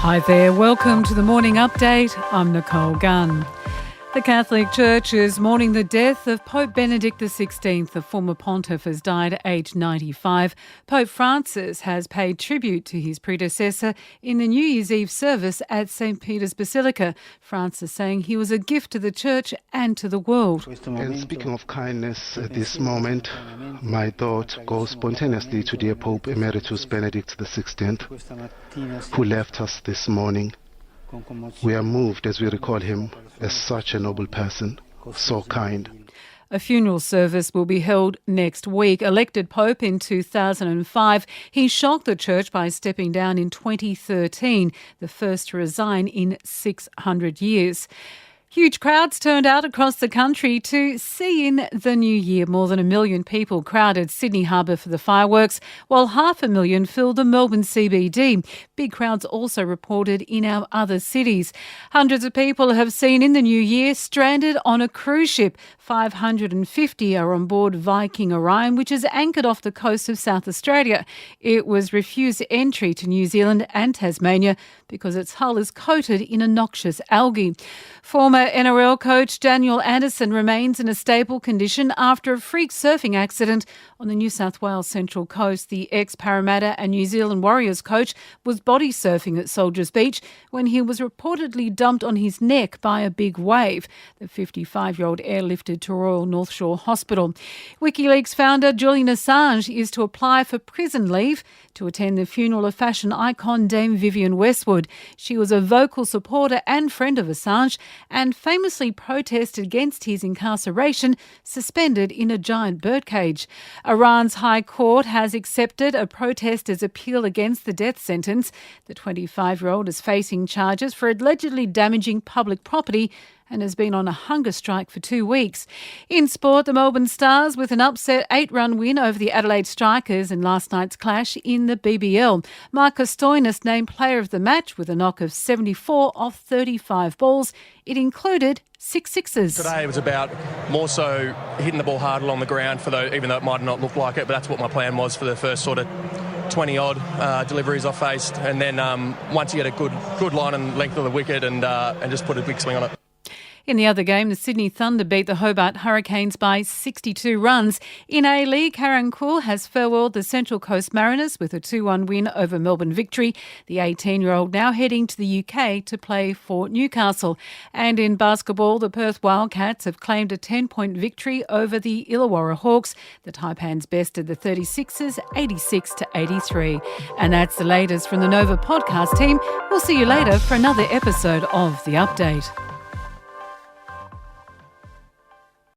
Hi there, welcome to the Morning Update. I'm Nicole Gunn. The Catholic Church is mourning the death of Pope Benedict XVI. The former pontiff has died at age 95. Pope Francis has paid tribute to his predecessor in the New Year's Eve service at St. Peter's Basilica. Francis saying he was a gift to the Church and to the world. And speaking of kindness, at this moment, my thought goes spontaneously to dear Pope Emeritus Benedict XVI, who left us this morning. We are moved as we recall him as such a noble person, so kind. A funeral service will be held next week. Elected Pope in 2005, he shocked the Church by stepping down in 2013, the first to resign in 600 years. Huge crowds turned out across the country to see in the new year. More than 1 million people crowded Sydney Harbour for the fireworks, while 500,000 filled the Melbourne CBD. Big crowds also reported in our other cities. Hundreds of people have seen in the new year stranded on a cruise ship. 550 are on board Viking Orion, which is anchored off the coast of South Australia. It was refused entry to New Zealand and Tasmania because its hull is coated in a noxious algae. Former NRL coach Daniel Anderson remains in a stable condition after a freak surfing accident on the New South Wales Central Coast. The ex-Parramatta and New Zealand Warriors coach was body surfing at Soldiers Beach when he was reportedly dumped on his neck by a big wave. The 55-year-old airlifted to Royal North Shore Hospital. WikiLeaks founder Julian Assange is to apply for prison leave to attend the funeral of fashion icon Dame Vivienne Westwood. She was a vocal supporter and friend of Assange and famously protested against his incarceration, suspended in a giant birdcage. Iran's High Court has accepted a protester's appeal against the death sentence. The 25-year-old is facing charges for allegedly damaging public property and has been on a hunger strike for 2 weeks. In sport, the Melbourne Stars with an upset 8-run win over the Adelaide Strikers in last night's clash in the BBL. Marcus Stoinis named player of the match with a knock of 74 off 35 balls. It included 6 sixes. Today it was about more so hitting the ball hard along the ground, even though it might not look like it, but that's what my plan was for the first sort of 20-odd deliveries I faced. And then once you get a good line and length of the wicket and just put a big swing on it. In the other game, the Sydney Thunder beat the Hobart Hurricanes by 62 runs. In A-League, Karang Khoul has farewelled the Central Coast Mariners with a 2-1 win over Melbourne Victory. The 18-year-old now heading to the UK to play for Newcastle. And in basketball, the Perth Wildcats have claimed a 10-point victory over the Illawarra Hawks. The Taipans bested the 36ers 86-83. And that's the latest from the Nova podcast team. We'll see you later for another episode of The Update.